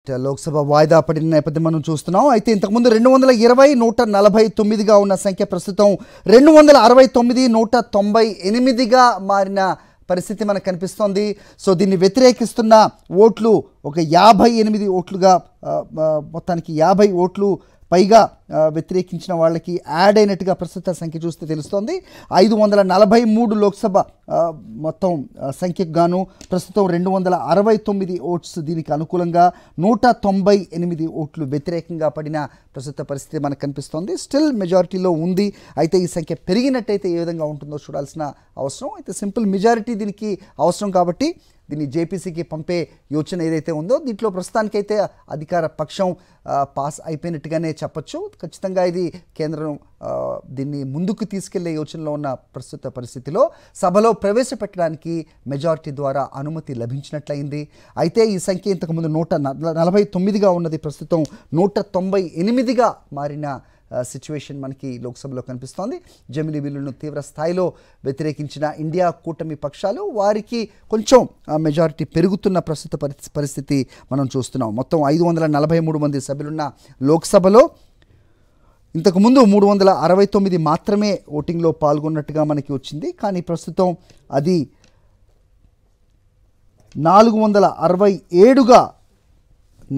లోక్సభ వాయిదా పడిన నేపథ్యం మనం చూస్తున్నాం. అయితే ఇంతకుముందు 220 149గా ఉన్న సంఖ్య ప్రస్తుతం 269 198గా మారిన పరిస్థితి మనకు కనిపిస్తోంది. సో దీన్ని వ్యతిరేకిస్తున్న ఓట్లు ఒక 58 ఓట్లుగా మొత్తానికి 50 ఓట్లు పైగా వ్యతిరేకించిన వాళ్ళకి యాడ్ అయినట్టుగా ప్రస్తుత సంఖ్య చూస్తే తెలుస్తోంది. 543 లోక్సభ మొత్తం సంఖ్యకు గాను ప్రస్తుతం 269 ఓట్స్ దీనికి అనుకూలంగా 198 ఓట్లు వ్యతిరేకంగా పడిన ప్రస్తుత పరిస్థితి మనకు కనిపిస్తోంది. స్టిల్ మెజారిటీలో ఉంది. అయితే ఈ సంఖ్య పెరిగినట్టయితే ఏ విధంగా ఉంటుందో చూడాల్సిన అవసరం. అయితే సింపుల్ మెజారిటీ దీనికి అవసరం కాబట్టి దీన్ని జేపీసీకి పంపే యోచన ఏదైతే ఉందో దీంట్లో ప్రస్తుతానికైతే అధికార పక్షం పాస్ అయిపోయినట్టుగానే చెప్పచ్చు. ఖచ్చితంగా ఇది కేంద్రం దీన్ని ముందుకు తీసుకెళ్లే యోచనలో ఉన్న ప్రస్తుత పరిస్థితిలో సభలో ప్రవేశపెట్టడానికి మెజారిటీ ద్వారా అనుమతి లభించినట్లయింది. అయితే ఈ సంఖ్య ఇంతకుముందు 149గా ఉన్నది ప్రస్తుతం 198గా మారిన సిచ్యువేషన్ మనకి లోక్సభలో కనిపిస్తోంది. జమిలీ బిల్లును తీవ్ర స్థాయిలో వ్యతిరేకించిన ఇండియా కూటమి పక్షాలు వారికి కొంచెం మెజారిటీ పెరుగుతున్న ప్రస్తుత పరిస్థితి మనం చూస్తున్నాం. మొత్తం 543 మంది సభ్యులున్న లోక్సభలో ఇంతకుముందు 369 మాత్రమే ఓటింగ్లో పాల్గొన్నట్టుగా మనకి వచ్చింది. కానీ ప్రస్తుతం అది 467గా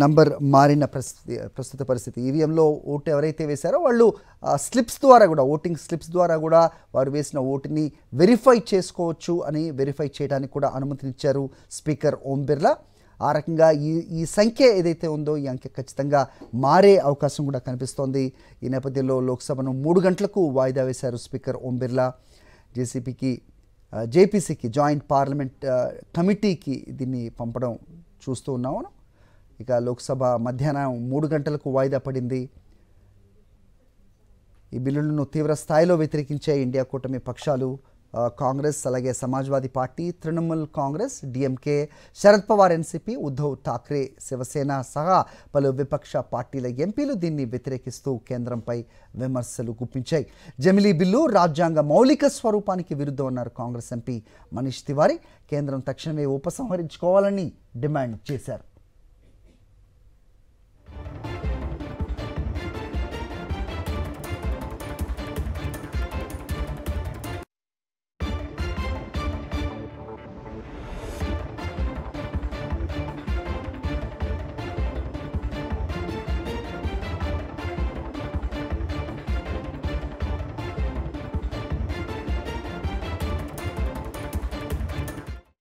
నంబర్ మారిన ప్రస్తుత పరిస్థితి. ఈవీఎంలో ఓటు ఎవరైతే వేశారో వాళ్ళు స్లిప్స్ ద్వారా కూడా ఓటింగ్ స్లిప్స్ ద్వారా కూడా వారు వేసిన ఓటుని వెరిఫై చేసుకోవచ్చు అని వెరిఫై చేయడానికి కూడా అనుమతినిచ్చారు స్పీకర్ ఓం బిర్లా. ఆ రకంగా ఈ సంఖ్య ఏదైతే ఉందో ఈ అంకె ఖచ్చితంగా మారే అవకాశం కూడా కనిపిస్తోంది. ఈ నేపథ్యంలో లోక్సభను 3 గంటలకు వాయిదా వేశారు speaker Om Birla. జేపీసీకి joint parliament కమిటీకి దీన్ని పంపడం చూస్తూ ఉన్నాము. ఇక లోక్సభ మధ్యాహ్నం 3 గంటలకు వాయిదా పడింది. ఈ బిల్లులను తీవ్ర స్థాయిలో వ్యతిరేకించే ఇండియా కూటమి పక్షాలు కాంగ్రెస్, అలాగే సమాజ్వాదీ పార్టీ, తృణమూల్ కాంగ్రెస్, డిఎంకే, శరద్ పవార్ ఎన్సీపీ, ఉద్ధవ్ ఠాక్రే శివసేన సహా పలు విపక్ష పార్టీల ఎంపీలు దీన్ని వ్యతిరేకిస్తూ కేంద్రంపై విమర్శలు గుప్పించాయి. జమిలీ బిల్లు రాజ్యాంగ మౌలిక స్వరూపానికి విరుద్ధం అన్నారు కాంగ్రెస్ ఎంపీ మనీష్ తివారీ. కేంద్రం తక్షణమే ఉపసంహరించుకోవాలని డిమాండ్ చేశారు.